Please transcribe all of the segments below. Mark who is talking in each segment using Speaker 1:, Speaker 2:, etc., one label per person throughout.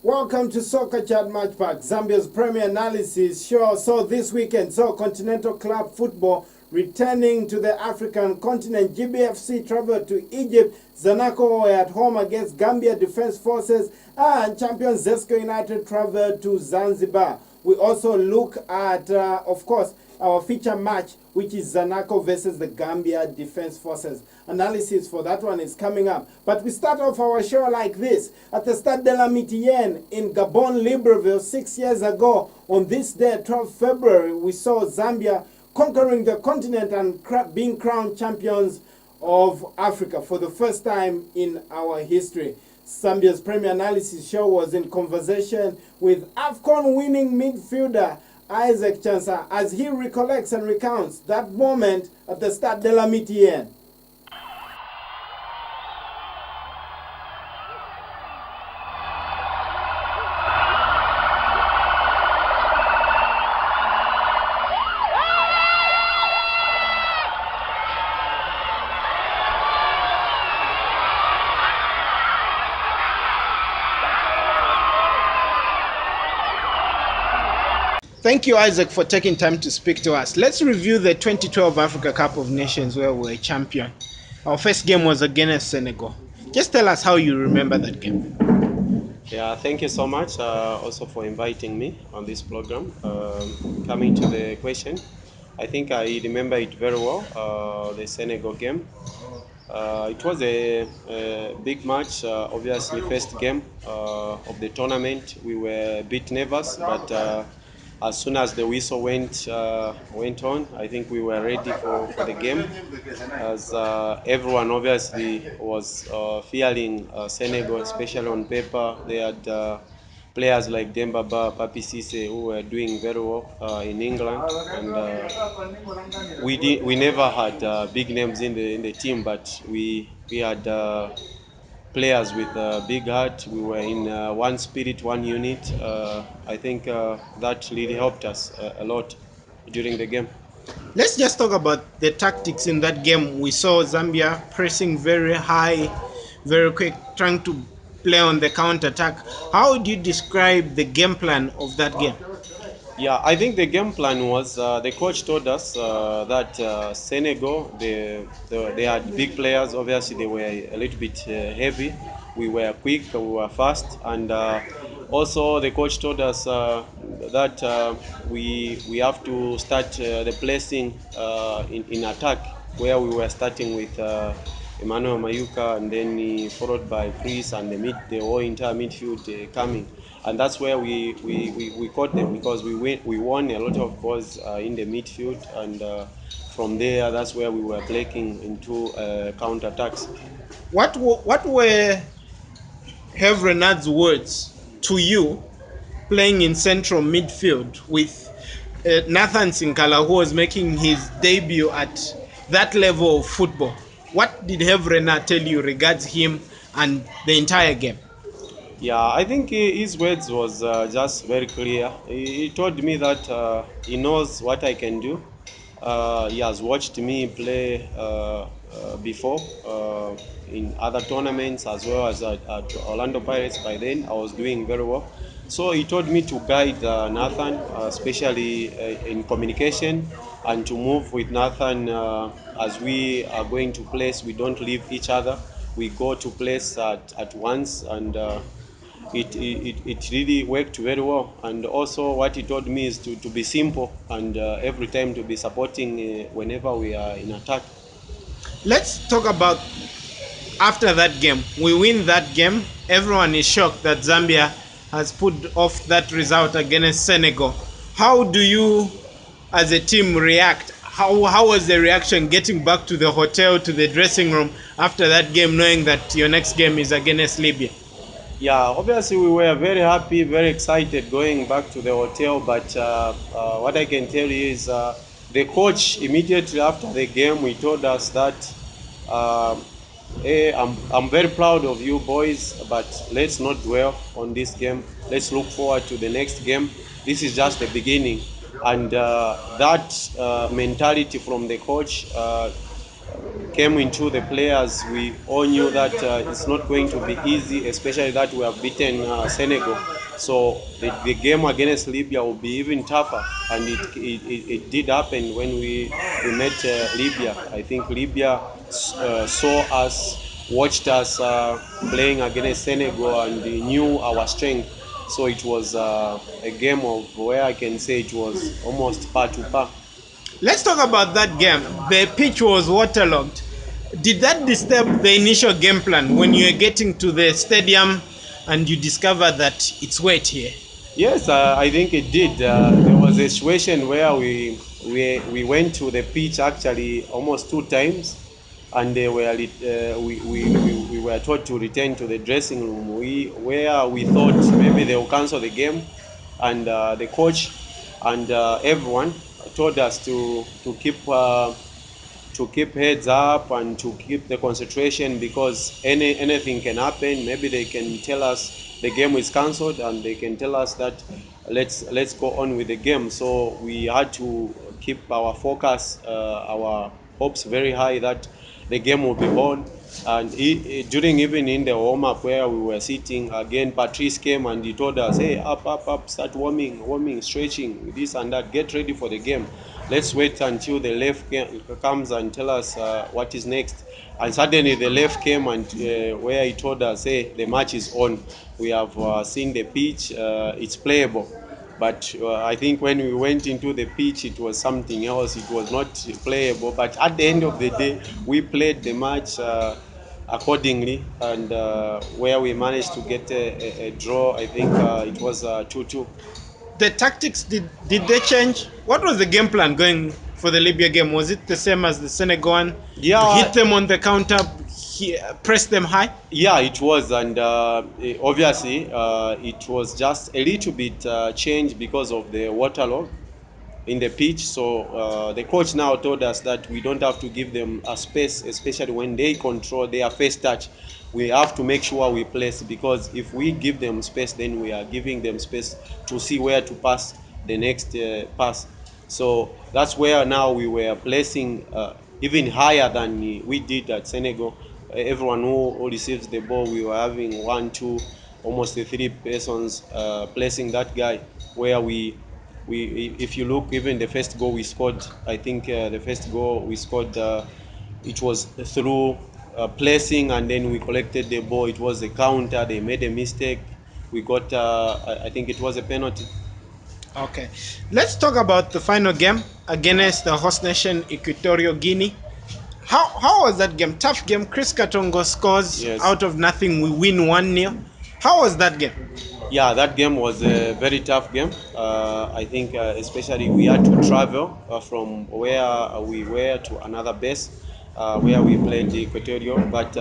Speaker 1: Welcome to Soccerchat Matchpack, Zambia's premier analysis show. So this weekend, Continental Club football returning to the African continent. GBFC traveled to Egypt. Zanaco were at home against Gambia Defense Forces, and champion Zesco United traveled to Zanzibar. We also look at, of course, our feature match, which is Zanaco versus the Gambia Defense Forces. Analysis for that one is coming up. But we start off our show like this. At the Stade de la Mitienne in Gabon, Libreville, 6 years ago, on this day, 12 February, we saw Zambia conquering the continent and being crowned champions of Africa for the first time in our history. Zambia's premier analysis show was in conversation with Afcon winning midfielder Isaac Chansa as he recollects and recounts that moment at the Stade de la Mitienne. Thank you, Isaac, for taking time to speak to us. Let's review the 2012 Africa Cup of Nations where we were champion. Our first game was against Senegal. Just tell us how you remember that game.
Speaker 2: Yeah, thank you so much also for inviting me on this program. Coming to the question, I think I remember it very well, the Senegal game. It was a big match, obviously first game of the tournament. We were a bit nervous, but as soon as the whistle went on, I think we were ready for the game, as everyone obviously was fearing Senegal, especially on paper. They had players like Dembaba, Papi Cisse, who were doing very well in England, and we never had big names in the team, but we had players with a big heart. We were in one spirit, one unit. I think that really helped us a lot during the game.
Speaker 1: Let's just talk about the tactics in that game. We saw Zambia pressing very high, very quick, trying to play on the counter-attack. How would you describe the game plan of that game?
Speaker 2: Yeah, I think the game plan was the coach told us that Senegal, they had big players. Obviously, they were a little bit heavy. We were quick, we were fast, and also the coach told us that we have to start the placing in attack, where we were starting with Emmanuel Mayuka, and then followed by Chris, and the whole entire midfield coming. And that's where we caught them, because we won a lot of balls in the midfield, and from there that's where we were breaking into counter attacks.
Speaker 1: What were Herve Renard's words to you playing in central midfield with Nathan Sinkala, who was making his debut at that level of football? What did Herve Renard tell you regards him and the entire game?
Speaker 2: Yeah, I think his words was just very clear. He told me that he knows what I can do. He has watched me play before in other tournaments, as well as at Orlando Pirates. By then, I was doing very well. So he told me to guide Nathan, especially in communication, and to move with Nathan as we are going to place. We don't leave each other. We go to place at once, and it really worked very well. And also what he told me is to be simple, and every time to be supporting whenever we are in attack.
Speaker 1: Let's talk about after that game. We win that game. Everyone is shocked that Zambia has put off that result against Senegal. How do you as a team react? How was the reaction getting back to the hotel, to the dressing room after that game, knowing that your next game is against Libya?
Speaker 2: Yeah, obviously we were very happy, very excited going back to the hotel, but what I can tell you is the coach immediately after the game, he told us that hey, I'm very proud of you boys, but let's not dwell on this game. Let's look forward to the next game. This is just the beginning. And that mentality from the coach came into the players, we all knew that it's not going to be easy, especially that we have beaten Senegal. So the game against Libya will be even tougher, and it did happen when we met Libya. I think Libya saw us, watched us playing against Senegal, and they knew our strength. So it was a game of where I can say it was almost par to par.
Speaker 3: Let's talk about that game. The pitch was waterlogged. Did that disturb the initial game plan when you were getting to the stadium and you discover that it's wet here?
Speaker 2: Yes, I think it did. There was a situation where we went to the pitch actually almost 2 times, and we were told to return to the dressing room. Where we thought maybe they will cancel the game, and the coach and everyone told us to keep heads up and to keep the concentration, because anything can happen. Maybe they can tell us the game is cancelled, and they can tell us that let's go on with the game. So we had to keep our focus, our hopes very high that the game will be on. And during even in the warm up where we were sitting, again Patrice came and he told us, hey, up, start warming, stretching, this and that, get ready for the game. Let's wait until the left comes and tell us what is next. And suddenly the left came and where he told us, hey, the match is on. We have seen the pitch, it's playable. But I think when we went into the pitch, it was something else. It was not playable. But at the end of the day, we played the match accordingly, and where we managed to get a draw. I think it was 2-2.
Speaker 3: The tactics, did they change? What was the game plan going for the Libya game? Was it the same as the Senegal one? To hit
Speaker 2: Yeah,
Speaker 3: them on the counter, press them high?
Speaker 2: yeah, it was, and obviously it was just a little bit changed because of the waterlog in the pitch. So the coach now told us that we don't have to give them a space, especially when they control their first touch. We have to make sure we place, because if we give them space, then we are giving them space to see where to pass the next pass. So that's where now we were placing even higher than we did at Senegal. Everyone who receives the ball, we were having one, two, almost three persons placing that guy. Where if you look, even the first goal we scored, I think the first goal we scored, it was through placing, and then we collected the ball. It was a counter. They made a mistake. We got, I think it was a penalty.
Speaker 3: Okay. Let's talk about the final game against the host nation, Equatorial Guinea. How was that game? Tough game. Chris Katongo scores
Speaker 2: Yes.
Speaker 3: out of nothing. We win 1-0. How was that game?
Speaker 2: Yeah, that game was a very tough game. I think, especially we had to travel from where we were to another base where we played the Equatorial. But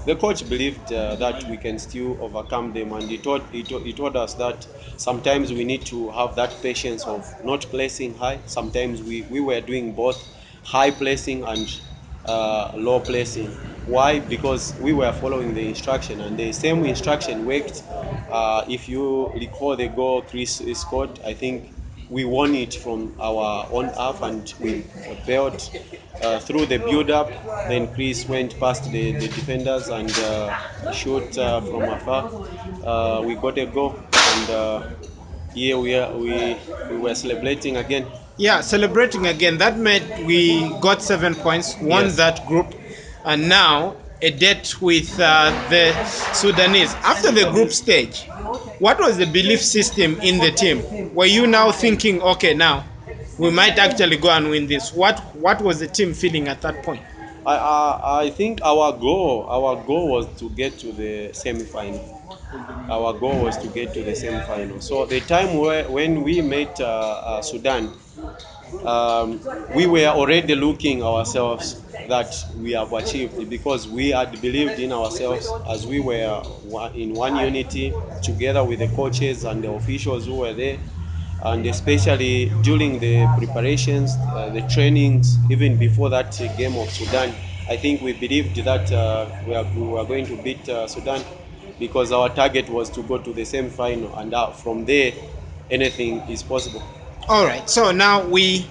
Speaker 2: the coach believed that we can still overcome them, and he told us that sometimes we need to have that patience of not placing high. Sometimes we were doing both high placing and low placing. Why? Because we were following the instruction, and the same instruction worked. If you recall the goal Chris scored, I think we won it from our own half, and we built through the build-up. Then Chris went past the defenders and shot from afar. We got a goal, and here we were celebrating again.
Speaker 3: Yeah, celebrating again. That meant we got 7 points, won
Speaker 2: Yes.
Speaker 3: that group, and now a date with the Sudanese. After the group stage, what was the belief system in the team? Were you now thinking, okay, now we might actually go and win this? What was the team feeling at that point?
Speaker 2: I think our goal was to get to the semi-final. Our goal was to get to the semi-final. So the time when we met Sudan, we were already looking ourselves that we have achieved, because we had believed in ourselves, as we were in one unity together with the coaches and the officials who were there, and especially during the preparations, the trainings, even before that game of Sudan. I think we believed that we were going to beat Sudan, because our target was to go to the semi final, and from there anything is possible.
Speaker 3: All right, so now we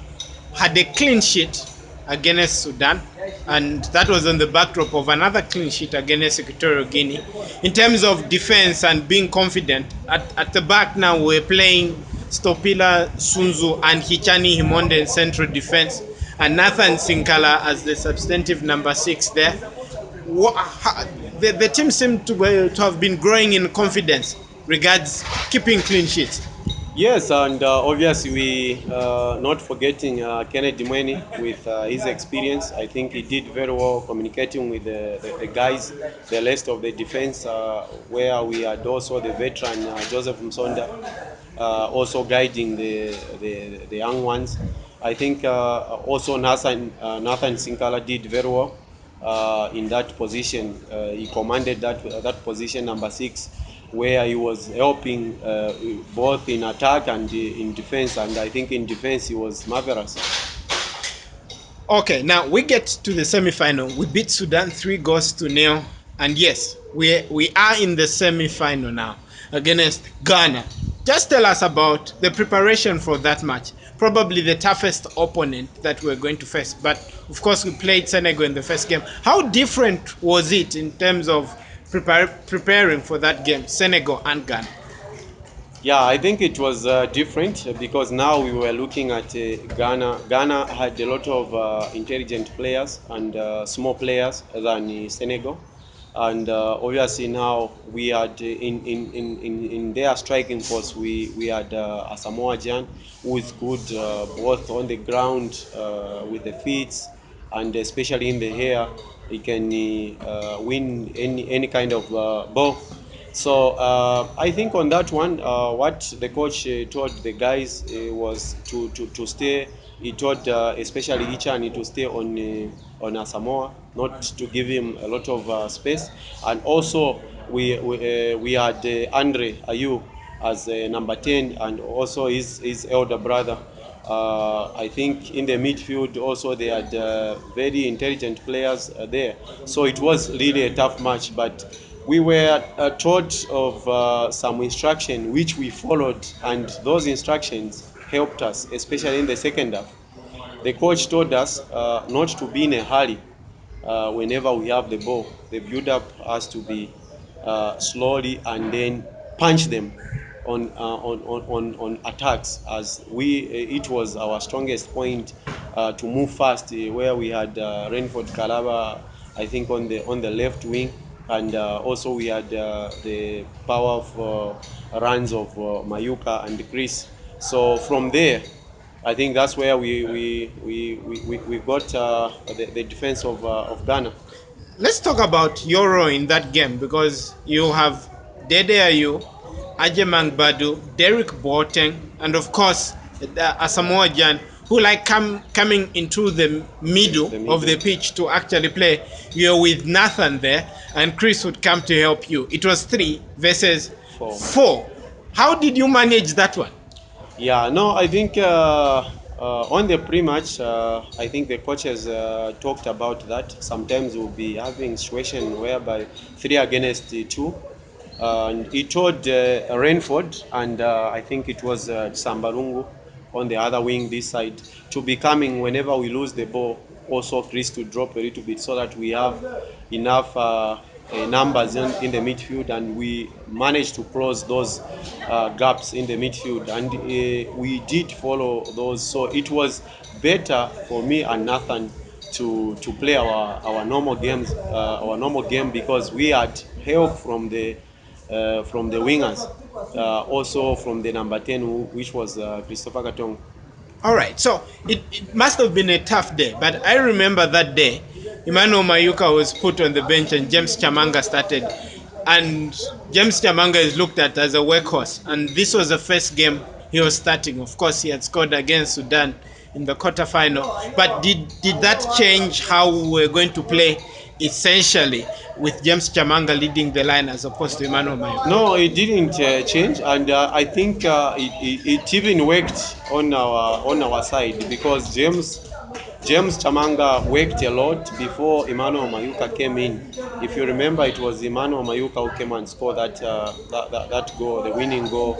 Speaker 3: had a clean sheet against Sudan, and that was on the backdrop of another clean sheet against Equatorial Guinea. In terms of defense and being confident, at the back now we're playing Stopila Sunzu and Hichani Himonde in central defense, and Nathan Sinkala as the substantive number 6 there. The team seemed to have been growing in confidence regards keeping clean sheets.
Speaker 2: Yes, and obviously we not forgetting Kennedy Mweni with his experience. I think he did very well communicating with the guys, the rest of the defense, where we had also the veteran Joseph Msonda also guiding the young ones. I think also Nathan Sinkala did very well in that position. He commanded that position number 6, where he was helping both in attack and in defense. And I think in defense he was marvelous.
Speaker 3: Okay, now we get to the semi-final. We beat Sudan 3-0, and yes, we are in the semi-final now against Ghana. Just tell us about the preparation for that match. Probably the toughest opponent that we're going to face. But of course, we played Senegal in the first game. How different was it in terms of preparing for that game, Senegal and Ghana?
Speaker 2: Yeah, I think it was different because now we were looking at Ghana. Ghana had a lot of intelligent players and small players than Senegal. And obviously now we had in their striking force we had Asamoah Gyan, who is good both on the ground with the feet and especially in the air. He can win any kind of ball. So I think on that one, what the coach told the guys was to stay. He told especially Ichani to stay on Asamoah, not to give him a lot of space. And also we had Andre Ayew as number 10, and also his elder brother. I think in the midfield also they had very intelligent players there. So it was really a tough match, but we were taught of some instruction which we followed, and those instructions helped us, especially in the second half. The coach told us not to be in a hurry whenever we have the ball. The build-up has to be slowly and then punch them on attacks, as it was our strongest point to move fast, where we had Rainford Kalaba, I think on the left wing, and also we had the powerful runs of Mayuka and Chris. So from there, I think that's where we got the defense of Ghana.
Speaker 3: Let's talk about your role in that game, because you have Dede Ayew, Ajemang Badu, Derek Boateng, and of course Asamoah Gyan, who coming into the middle of the pitch to actually play. You're with Nathan there, and Chris would come to help you. It was 3 versus 4. How did you manage that one?
Speaker 2: Yeah, no, I think on the pre-match, I think the coaches talked about that. Sometimes we'll be having situation whereby 3 against 2. And he told Rainford, and I think it was Sambarungu on the other wing this side, to be coming whenever we lose the ball. Also, Chris to drop a little bit so that we have enough numbers in the midfield, and we managed to close those gaps in the midfield, and we did follow those. So it was better for me and Nathan to play our normal games, our normal game, because we had help from the wingers, also from the number 10, which was Christopher Katong.
Speaker 3: All right, so it must have been a tough day, but I remember that day, Emmanuel Mayuka was put on the bench and James Chamanga started. And James Chamanga is looked at as a workhorse, and this was the first game he was starting. Of course, he had scored against Sudan in the quarterfinal. But did that change how we were going to play, essentially, with James Chamanga leading the line as opposed to Emmanuel Mayuka?
Speaker 2: No, it didn't change, and I think it even worked on our side, because James Chamanga worked a lot before Emmanuel Mayuka came in. If you remember, it was Emmanuel Mayuka who came and scored that goal, the winning goal,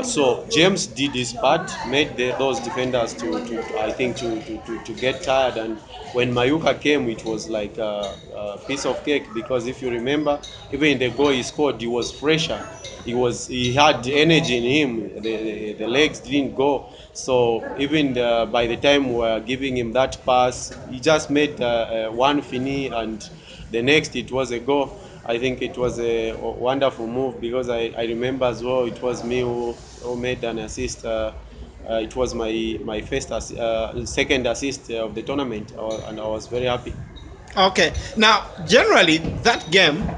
Speaker 2: So James did his part, made those defenders to get tired. And when Mayuka came, it was like a piece of cake, because if you remember, even in the goal he scored, he was fresher. He had energy in him. The legs didn't go. So even by the time we were giving him that pass, he just made one fini, and the next it was a goal. I think it was a wonderful move, because I remember as well it was me who made an assist. It was my second assist of the tournament, and I was very happy.
Speaker 3: Okay. Now, generally, that game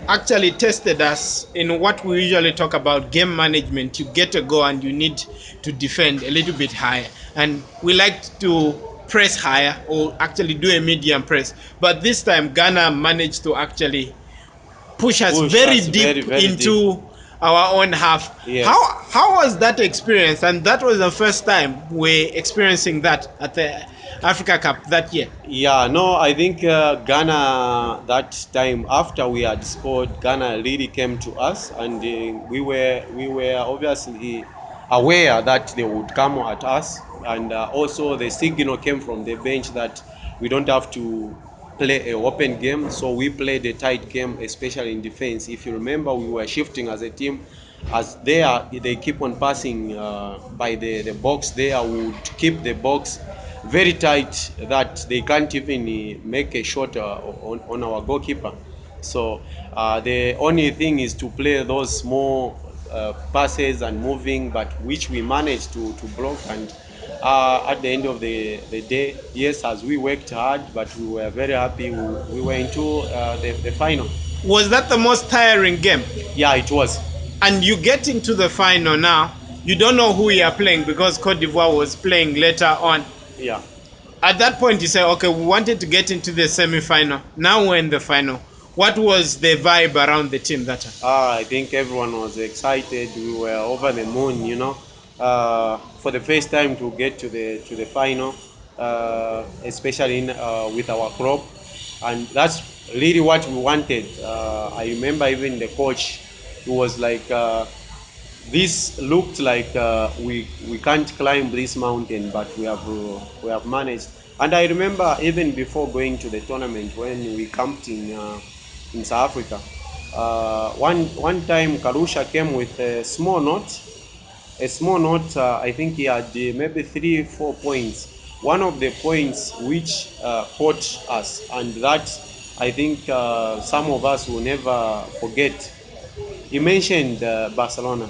Speaker 3: actually tested us in what we usually talk about game management. You get a goal and you need to defend a little bit higher. And we like to press higher or actually do a medium press. But this time, Ghana managed to actually push us
Speaker 2: Push
Speaker 3: very
Speaker 2: us
Speaker 3: deep
Speaker 2: very deep.
Speaker 3: into our own half.
Speaker 2: Yes.
Speaker 3: How was that experience? And that was the first time we're experiencing that at the Africa Cup that year.
Speaker 2: Yeah, no, I think Ghana that time, after we had scored, Ghana really came to us, and we were obviously aware that they would come at us, and also the signal came from the bench that we don't have to play an open game, so we played a tight game, especially in defense. If you remember, we were shifting as a team. As they keep on passing by the box there, we would keep the box very tight, that they can't even make a shot on our goalkeeper. So the only thing is to play those small passes and moving, but which we managed to block. And at the end of the day, yes, as we worked hard, but we were very happy. We were into the final.
Speaker 3: Was that the most tiring game?
Speaker 2: Yeah, it was.
Speaker 3: And you get into the final now, you don't know who you are playing because Cote d'Ivoire was playing later on.
Speaker 2: Yeah.
Speaker 3: At that point, you say, okay, we wanted to get into the semi-final. Now we're in the final. What was the vibe around the team that time?
Speaker 2: I think everyone was excited. We were over the moon, for the first time to get to the final, especially with our crop, and that's really what we wanted. I remember even the coach, who was like, this looked like we can't climb this mountain, but we have managed. And I remember even before going to the tournament, when we camped in South Africa, one time Karusha came with a small note. I think he had maybe 3-4 points. One of the points which caught us, and that I think some of us will never forget. He mentioned Barcelona.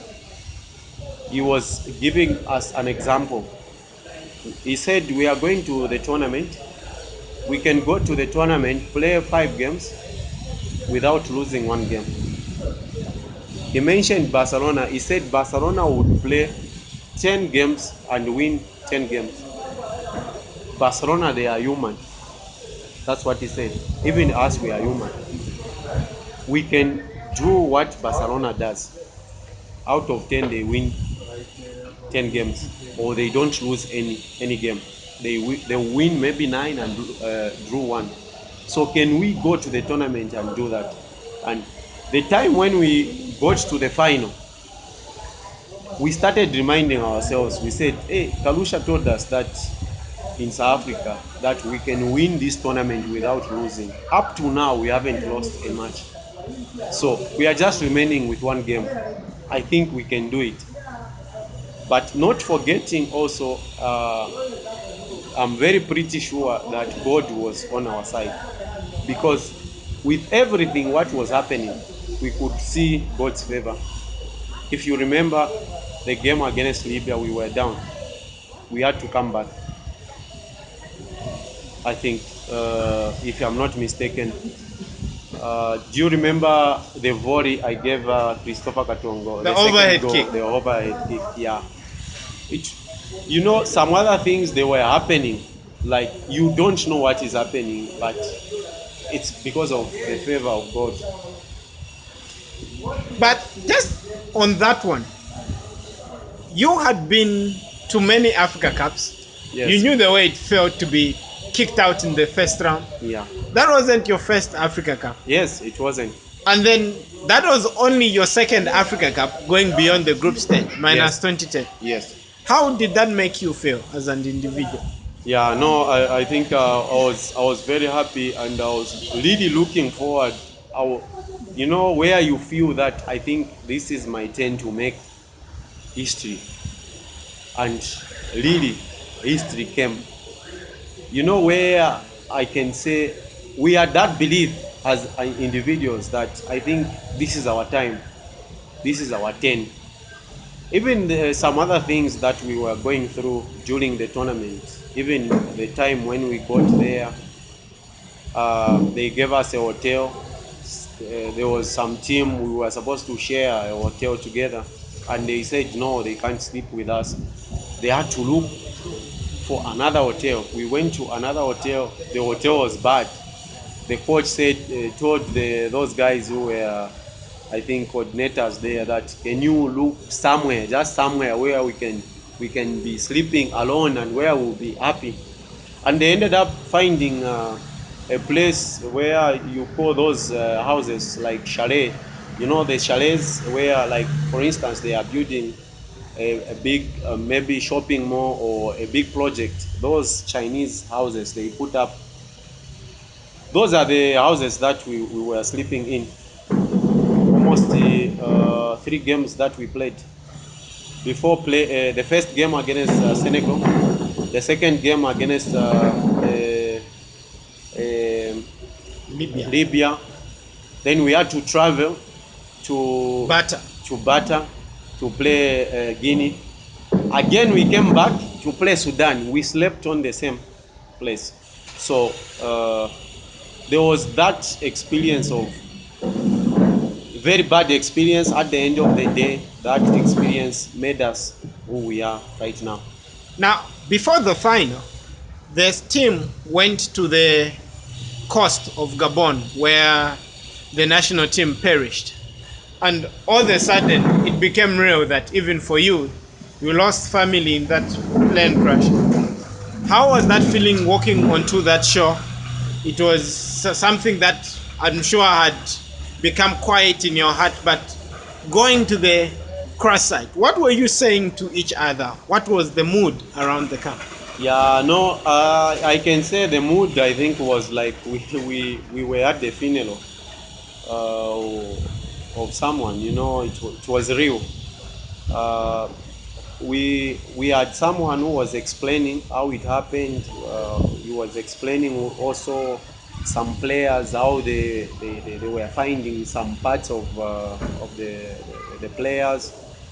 Speaker 2: He was giving us an example. He said, we are going to the tournament. We can go to the tournament, play 5 games without losing 1 game. He mentioned Barcelona. He said Barcelona would play 10 games and win 10 games. Barcelona, they are human. That's what he said. Even us, we are human. We can do what Barcelona does. Out of 10, they win 10 games, or they don't lose any game. They win maybe 9 and draw 1. So can we go to the tournament and do that? And the time when we got to the final, we started reminding ourselves. We said, hey, Kalusha told us that in South Africa that we can win this tournament without losing. Up to now, we haven't lost a match. So we are just remaining with 1 game. I think we can do it. But not forgetting also, I'm very pretty sure that God was on our side, because with everything what was happening, we could see God's favor. If you remember the game against Libya, we were down. We had to come back. I think, if I'm not mistaken, do you remember the volley I gave Christopher Katongo?
Speaker 3: The overhead
Speaker 2: goal,
Speaker 3: kick.
Speaker 2: The overhead kick, yeah. Some other things, they were happening. Like, you don't know what is happening, but it's because of the favor of God.
Speaker 3: But just on that one, you had been to many Africa Cups.
Speaker 2: Yes.
Speaker 3: You knew the way it felt to be kicked out in the first round.
Speaker 2: Yeah.
Speaker 3: That wasn't your first Africa Cup.
Speaker 2: Yes, it wasn't.
Speaker 3: And then that was only your second Africa Cup going beyond the group stage, minus
Speaker 2: Yes.
Speaker 3: 2010.
Speaker 2: Yes.
Speaker 3: How did that make you feel as an individual?
Speaker 2: Yeah, no, I think I was very happy, and I was really looking forward. Where you feel that I think this is my turn to make history, and really history came. Where I can say we had that belief as individuals that I think this is our time, this is our turn. Even some other things that we were going through during the tournament, even the time when we got there, they gave us a hotel. There was some team we were supposed to share a hotel together, and they said no, they can't sleep with us. They had to look for another hotel. We went to another hotel. The hotel was bad. The coach told those guys who were, I think, coordinators there, that can you look somewhere, just somewhere where we can be sleeping alone and where we'll be happy. And they ended up finding a place where you call those houses like chalet. The chalets where, like, for instance, they are building a big maybe shopping mall or a big project. Those Chinese houses they put up, those are the houses that we were sleeping in. Almost the 3 games that we played. The first game against Senegal, the second game against uh,
Speaker 3: Libya.
Speaker 2: Libya. Then we had to travel to
Speaker 3: Bata.
Speaker 2: Bata to play Guinea. Again, we came back to play Sudan. We slept on the same place. So there was that experience of very bad experience. At the end of the day, that experience made us who we are right now.
Speaker 3: Now, before the final, this team went to the coast of Gabon where the national team perished. And all of a sudden, it became real that even for you, you lost family in that plane crash. How was that feeling walking onto that shore? It was something that I'm sure had become quiet in your heart, but going to the crash site, what were you saying to each other? What was the mood around the camp?
Speaker 2: Yeah, no, I can say the mood, I think, was like we were at the funeral of someone. It was real. Uh, we had someone who was explaining how it happened. He was explaining also some players how they were finding some parts of the players,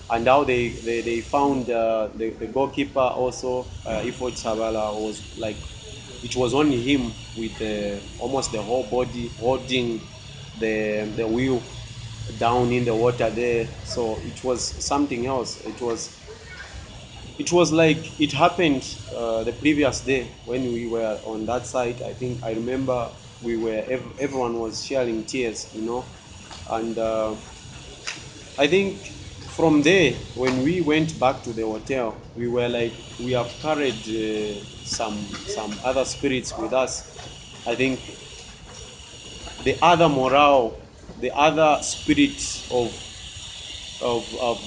Speaker 2: and how they found the goalkeeper also. Ifo Chabala was like, it was only him with almost the whole body holding the wheel down in the water there. So it was something else. It was like it happened the previous day when we were on that site. I think I remember everyone was sharing tears. And I think from there, when we went back to the hotel, we were like, we have carried some other spirits with us. I think the other morale, the other spirit of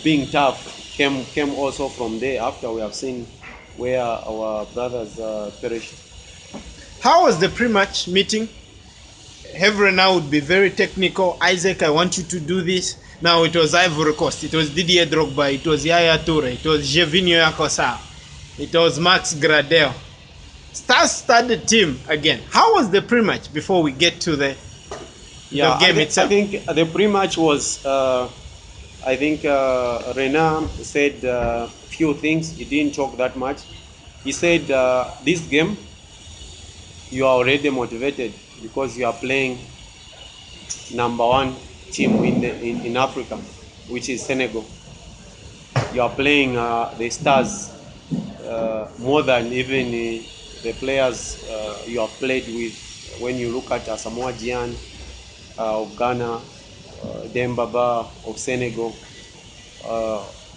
Speaker 2: being tough came also from there, after we have seen where our brothers perished.
Speaker 3: How was the pre-match meeting? Everyone now would be very technical. Isaac, I want you to do this. Now it was Ivory Coast, it was Didier Drogba, it was Yaya Toure, it was Gervinho Yakosa, it was Max Gradel. Star-studded team again. How was the pre-match before we get to the game itself?
Speaker 2: I think the pre-match was, I think Renan said a few things. He didn't talk that much. He said, this game, you are already motivated because you are playing number one team in Africa, which is Senegal. You are playing the stars more than even the players you have played with. When you look at Asamoah Gyan of Ghana, Dembaba of Senegal,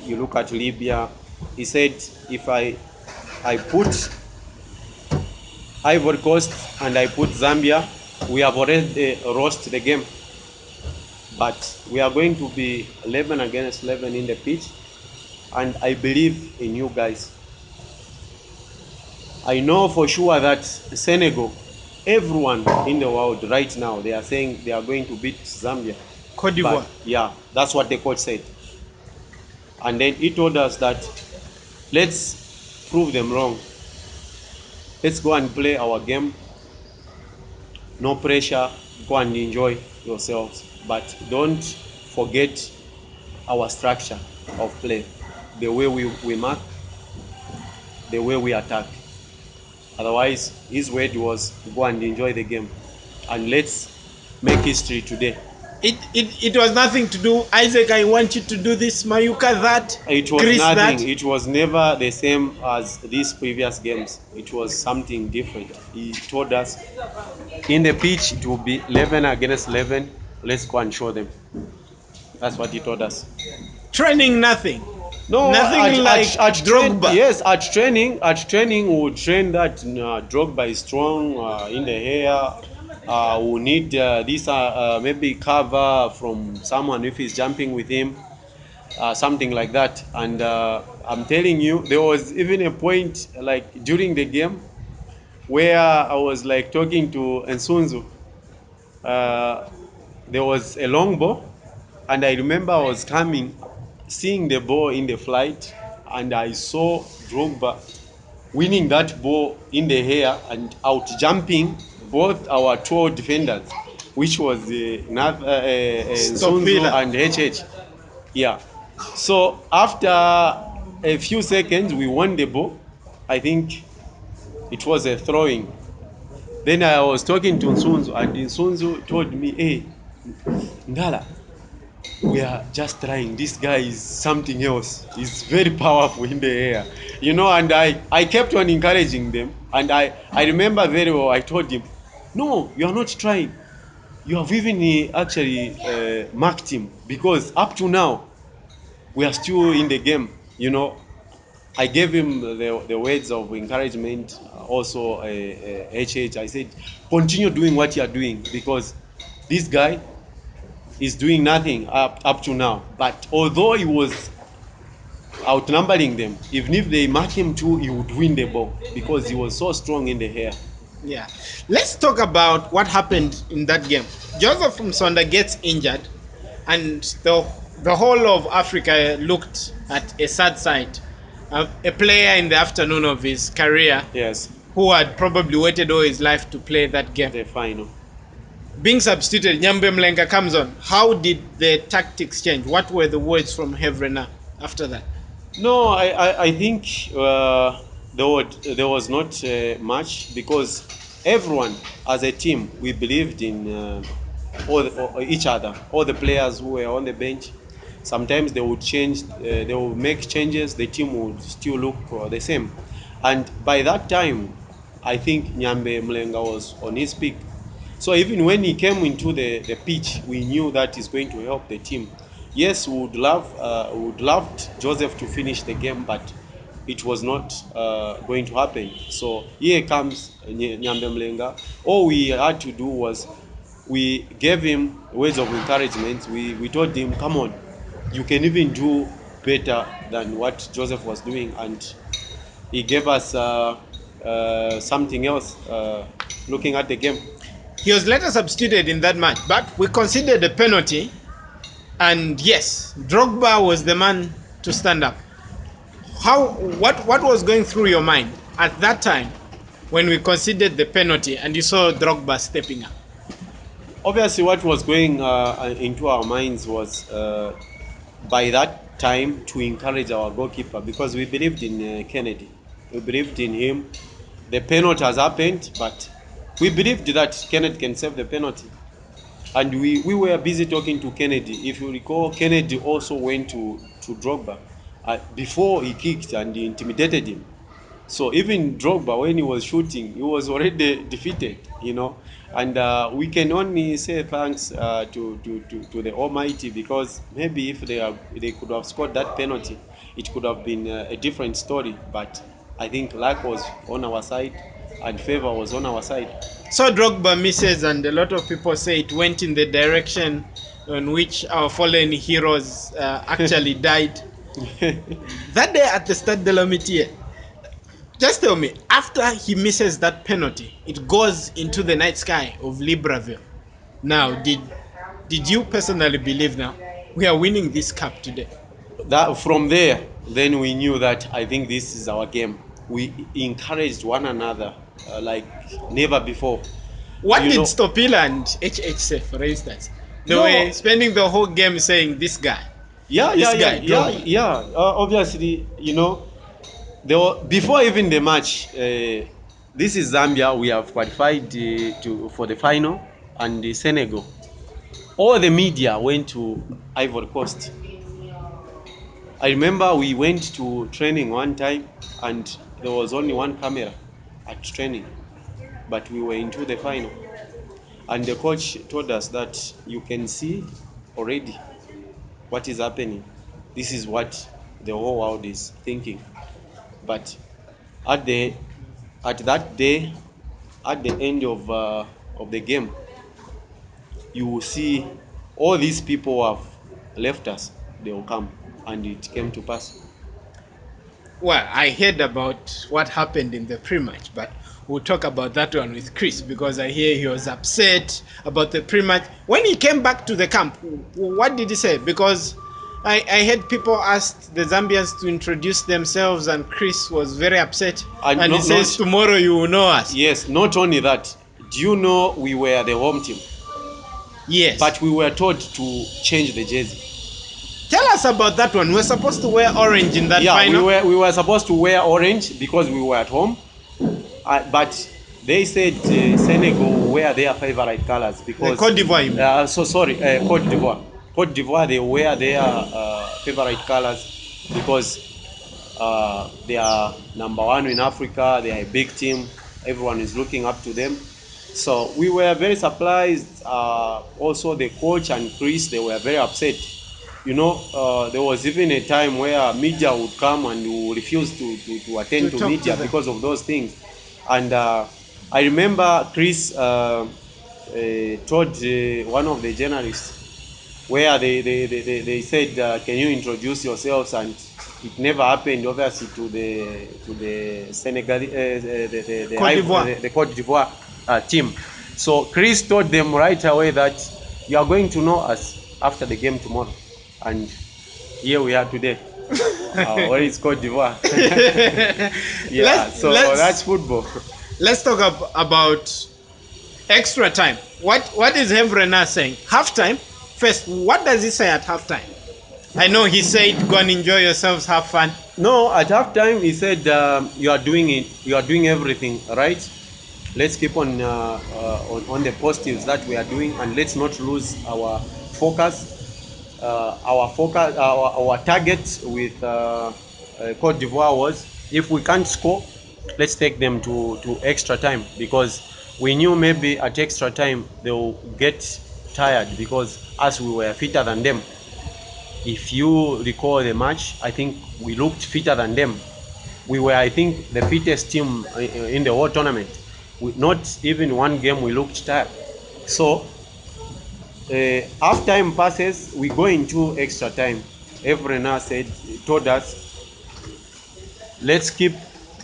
Speaker 2: you look at Libya. He said, if I put Ivory Coast and I put Zambia, we have already lost the game. But we are going to be 11 against 11 in the pitch, and I believe in you guys. I know for sure that Senegal, everyone in the world right now, they are saying they are going to beat Zambia.
Speaker 3: Cote
Speaker 2: But
Speaker 3: d'Ivoire.
Speaker 2: yeah, that's what the coach said. And then he told us that let's prove them wrong. Let's go and play our game. No pressure. Go and enjoy yourselves. But don't forget our structure of play. The way we mark, the way we attack. Otherwise, his word was go and enjoy the game. And let's make history today.
Speaker 3: It was nothing to do. Isaac, I want you to do this. Mayuka that.
Speaker 2: It was
Speaker 3: Chris
Speaker 2: nothing.
Speaker 3: that.
Speaker 2: It was never the same as these previous games. It was something different. He told us in the pitch it will be 11 against 11. Let's go and show them. That's what he told us.
Speaker 3: Training nothing.
Speaker 2: No,
Speaker 3: Nothing like Drogba.
Speaker 2: Yes, at training, we would train that Drogba is strong in the air. We need this maybe cover from someone if he's jumping with him, something like that. And I'm telling you, there was even a point like during the game where I was like talking to Nsunzu. There was a long ball, and I remember I was coming, seeing the ball in the flight, and I saw Drogba winning that ball in the air and out jumping both our two defenders, which was Nsunzu and HH. Yeah. So after a few seconds, we won the ball. I think it was a throwing. Then I was talking to Nsunzu, and Nsunzu told me, "Hey, Ngala, we are just trying. This guy is something else. He's very powerful in the air." And I kept on encouraging them. And I remember very well, I told him, "No, you are not trying. You have even actually marked him, because up to now, we are still in the game." I gave him the words of encouragement, also HH. I said, continue doing what you are doing, because this guy is doing nothing up to now. But although he was outnumbering them, even if they mark him too, he would win the ball because he was so strong in the air.
Speaker 3: Yeah. Let's talk about what happened in that game. Joseph Msonda gets injured, and the whole of Africa looked at a sad sight. A player in the afternoon of his career,
Speaker 2: Yes,
Speaker 3: who had probably waited all his life to play that game,
Speaker 2: the final.
Speaker 3: being substituted, Nyambe Mlenga comes on. How did the tactics change? What were the words from Hevrena after that?
Speaker 2: No, I think there was not much, because everyone as a team, we believed in all each other. All the players who were on the bench, sometimes they would change, they would make changes, the team would still look the same. And by that time, I think Nyambe Mlenga was on his peak. So even when he came into the pitch, we knew that he's going to help the team. Yes, we would loved Joseph to finish the game, but it was not going to happen. So here comes Nyambe Mlenga. All we had to do was we gave him words of encouragement. We told him, come on, you can even do better than what Joseph was doing, and he gave us something else looking at the game.
Speaker 3: He was later substituted in that match, but we considered a penalty, and yes, Drogba was the man to stand up. What was going through your mind at that time when we considered the penalty and you saw Drogba stepping up?
Speaker 2: Obviously, what was going into our minds was by that time to encourage our goalkeeper, because we believed in Kennedy. We believed in him. The penalty has happened, but we believed that Kennedy can save the penalty. And we were busy talking to Kennedy. If you recall, Kennedy also went to Drogba before he kicked and he intimidated him. So even Drogba, when he was shooting, he was already defeated, And we can only say thanks to the Almighty, because maybe if they could have scored that penalty, it could have been a different story. But I think luck was on our side and favor was on our side.
Speaker 3: So Drogba misses, and a lot of people say it went in the direction on which our fallen heroes actually died. That day at the Stade de l'Amitié, just tell me, after he misses that penalty, it goes into the night sky of Libreville. Now, did you personally believe now we are winning this cup today?
Speaker 2: That from there, then we knew that I think this is our game. We encouraged one another like never before.
Speaker 3: What
Speaker 2: You
Speaker 3: did
Speaker 2: know,
Speaker 3: Stopila and HH say, for instance? They
Speaker 2: no,
Speaker 3: were spending the whole game saying, this guy,
Speaker 2: yeah,
Speaker 3: this
Speaker 2: yeah, yeah,
Speaker 3: guy,
Speaker 2: yeah,
Speaker 3: Drogba.
Speaker 2: yeah. Obviously, you know, there were, before even the match. This is Zambia. We have qualified for the final, and the Senegal. All the media went to Ivory Coast. I remember we went to training one time, and there was only one camera at training, but we were into the final. And the coach told us that you can see already what is happening. This is what the whole world is thinking. But at the at that day, at the end of the game, you will see all these people who have left us. They will come, and it came to pass.
Speaker 3: Well, I heard about what happened in the pre-match, but we'll talk about that one with Chris because I hear he was upset about the pre-match. When he came back to the camp, what did he say? Because I heard people asked the Zambians to introduce themselves, and Chris was very upset. And he says, tomorrow you will know us.
Speaker 2: Yes, not only that. Do you know we were the home team?
Speaker 3: Yes.
Speaker 2: But we were told to change the jersey.
Speaker 3: Tell us about that one. We're supposed to wear orange in that final.
Speaker 2: We were supposed to wear orange because we were at home. But they said Senegal wear their favorite colors because
Speaker 3: Cote d'Ivoire.
Speaker 2: Cote d'Ivoire. Cote d'Ivoire, they wear their favorite colors because they are number one in Africa. They are a big team. Everyone is looking up to them. So we were very surprised. Also, the coach and Chris, they were very upset. You know, there was even a time where media would come and would refuse to attend to media because of those things. And I remember Chris told one of the journalists where they said, can you introduce yourselves? And it never happened, obviously, to the Senegal, the Cote d'Ivoire team. So Chris told them right away that you are going to know us after the game tomorrow. And here we are today. Where is Cote d'Ivoire? Yeah, that's football.
Speaker 3: Let's talk about extra time. What is Hevrena saying? Halftime? First, what does he say at halftime? I know he said, go and enjoy yourselves, have fun.
Speaker 2: No, at halftime he said, you are doing it. You are doing everything right. Let's keep on the positives that we are doing, and let's not lose our focus. Our target with Cote d'Ivoire was, if we can't score, let's take them to extra time, because we knew maybe at extra time they will get tired because as we were fitter than them. If you recall the match, I think we looked fitter than them. We were, I think, the fittest team in the whole tournament. Not even one game we looked tired. So half time passes, we go into extra time. Evrena told us, let's keep,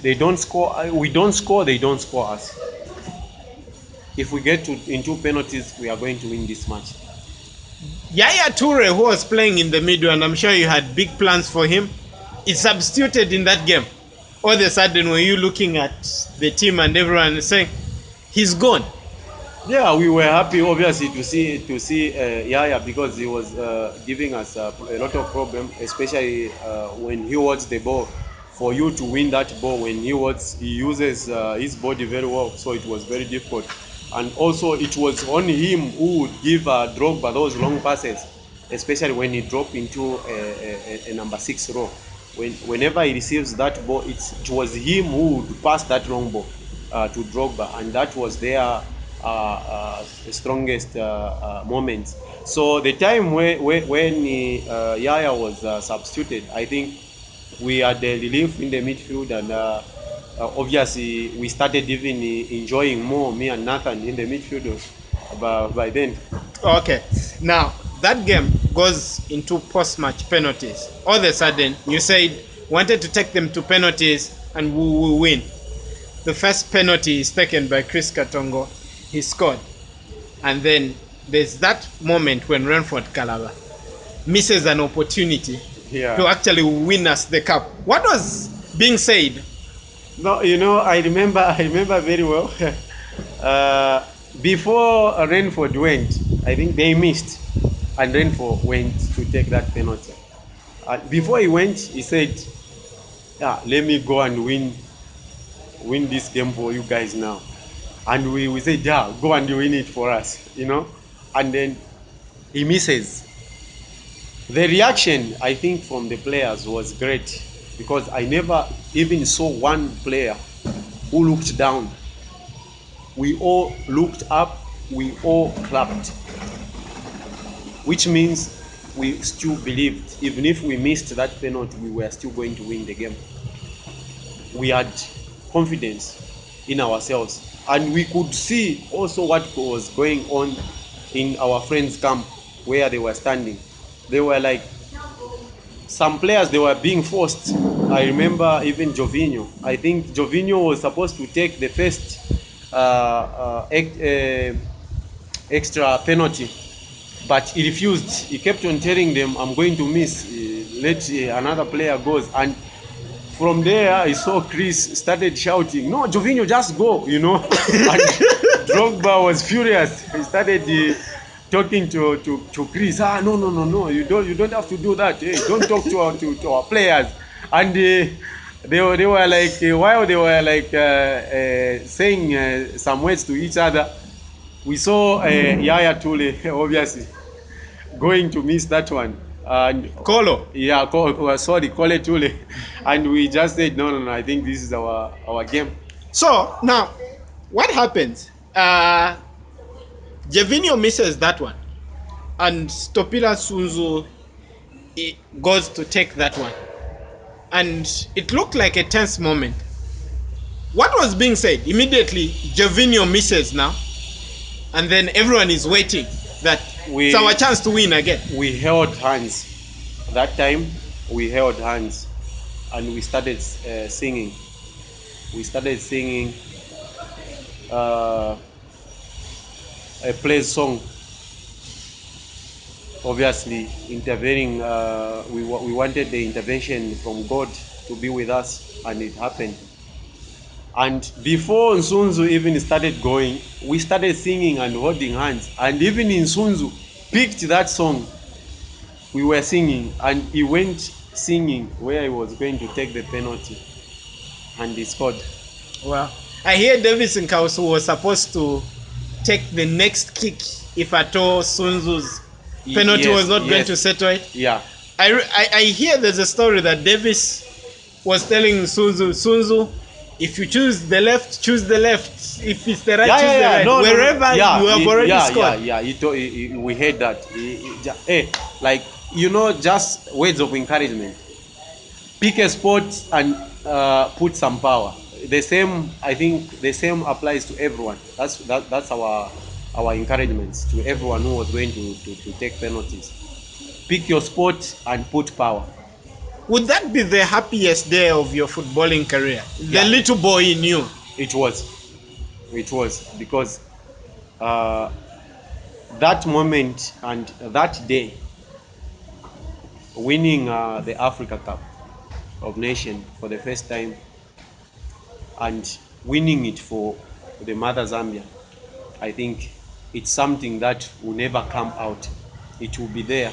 Speaker 2: they don't score, we don't score, they don't score us. If we get into penalties, we are going to win this match.
Speaker 3: Yaya Toure, who was playing in the middle, and I'm sure you had big plans for him, is substituted in that game. All of a sudden, when you looking at the team and everyone saying, he's gone.
Speaker 2: Yeah, we were happy, obviously, to see Yaya, because he was giving us a lot of problem, especially when he watches the ball. For you to win that ball when he uses his body very well, so it was very difficult. And also, it was only him who would give Drogba those long passes, especially when he dropped into a number 6 row. Whenever he receives that ball, it was him who would pass that long ball to Drogba, and that was their strongest moment. So the time when Yaya was substituted, I think we had the relief in the midfield, and obviously we started even enjoying more, me and Nathan, in the midfield by then.
Speaker 3: Okay, now that game goes into post-match penalties. All of a sudden, you said wanted to take them to penalties and we will win. The first penalty is taken by Chris Katongo. He scored. And then there's that moment when Renford Kalaba misses an opportunity to actually win us the cup. What was being said?
Speaker 2: No, I remember very well. Before Renford went, I think they missed, and Renford went to take that penalty. Before he went, he said, "Yeah, let me go and win this game for you guys now." And we said, "Yeah, go and win it for us," And then he misses. The reaction, I think, from the players was great, because I never even saw one player who looked down. We all looked up, we all clapped, which means we still believed, even if we missed that penalty, we were still going to win the game. We had confidence in ourselves, and we could see also what was going on in our friends' camp where they were standing. They were like, some players, they were being forced. I remember even Jovinho. I think Jovinho was supposed to take the first extra penalty, but he refused. He kept on telling them, "I'm going to miss, let another player goes." And from there, I saw Chris started shouting, "No, Jovinho, just go," And Drogba was furious. He started talking to Chris. No, you don't have to do that. Hey, don't talk to our players. And they were like, while they were like saying some words to each other, we saw Yaya Toure obviously going to miss that one. And
Speaker 3: Kolo.
Speaker 2: Yeah, sorry, Kole Toure. And we just said, no, I think this is our game.
Speaker 3: So now, what happens? Jovinho misses that one, and Stopila Sunzu goes to take that one, and it looked like a tense moment. What was being said? Immediately, Jovinho misses now, and then everyone is waiting that it's our chance to win again.
Speaker 2: We held hands. That time, we held hands, and we started singing. We started singing a praise song. Obviously, intervening. We wanted the intervention from God to be with us, and it happened. And before Nsunzu even started going, we started singing and holding hands. And even Nsunzu picked that song we were singing, and he went singing where he was going to take the penalty, and he scored.
Speaker 3: Wow. I hear Davis Nkausu was supposed to take the next kick if at all Sunzu's penalty was not going to settle it.
Speaker 2: Yeah.
Speaker 3: I hear there's a story that Davis was telling Sunzu, if you choose the left, choose the left. If it's the right, choose the right.
Speaker 2: No,
Speaker 3: wherever you have already scored.
Speaker 2: We heard that. Like, just words of encouragement. Pick a spot and put some power. The same, I think, the same applies to everyone. That's our encouragements to everyone who was going to take penalties. Pick your spot and put power.
Speaker 3: Would that be the happiest day of your footballing career? The little boy in you.
Speaker 2: It was because that moment and that day, winning the Africa Cup of Nations for the first time, and winning it for the mother Zambia, I think it's something that will never come out. It will be there.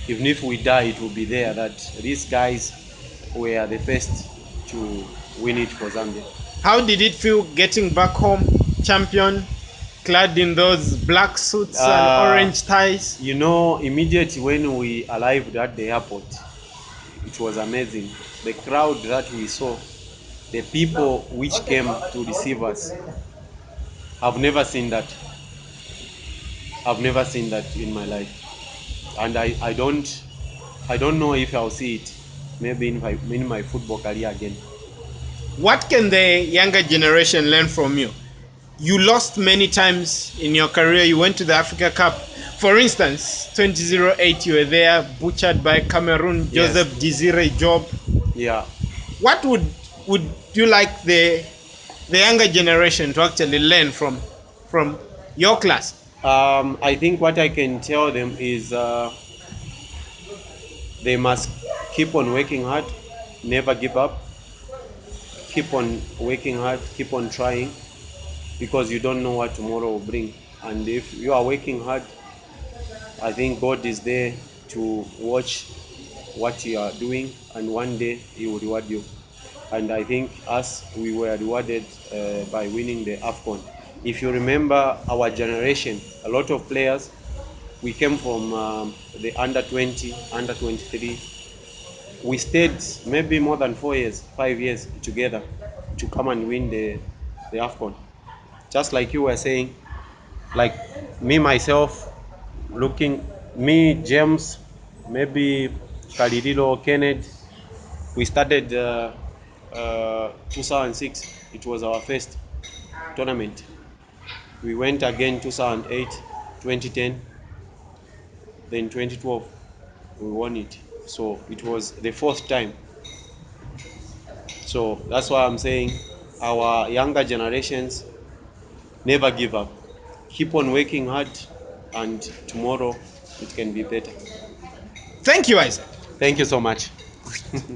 Speaker 2: Even if we die, it will be there that these guys were the first to win it for Zambia.
Speaker 3: How did it feel getting back home, champion, clad in those black suits and orange ties?
Speaker 2: Immediately when we arrived at the airport, it was amazing. The crowd that we saw, the people which came to receive us, I've never seen that. I've never seen that in my life. And I don't know if I'll see it maybe in my football career again.
Speaker 3: What can the younger generation learn from you? You lost many times in your career. You went to the Africa Cup For instance, 2008, you were there, butchered by Cameroon,
Speaker 2: Yes.
Speaker 3: Joseph Desire Job.
Speaker 2: Yeah.
Speaker 3: What would you like the younger generation to actually learn from your class?
Speaker 2: I think what I can tell them is they must keep on working hard, never give up, keep on working hard, keep on trying, because you don't know what tomorrow will bring. And if you are working hard, I think God is there to watch what you are doing, and one day He will reward you. And I think us, we were rewarded by winning the Afcon. If you remember our generation, a lot of players, we came from the under 20, under 23. We stayed maybe more than 4 years, 5 years together to come and win the Afcon. Just like you were saying, like me myself, looking, me, James, maybe Kalidilo, Kenneth, we started 2006. It was our first tournament. We went again 2008, 2010, then 2012 we won it. So it was the fourth time. So that's why I'm saying our younger generations never give up. Keep on working hard, and tomorrow it can be better.
Speaker 3: Thank you, Isaac.
Speaker 2: Thank you so much.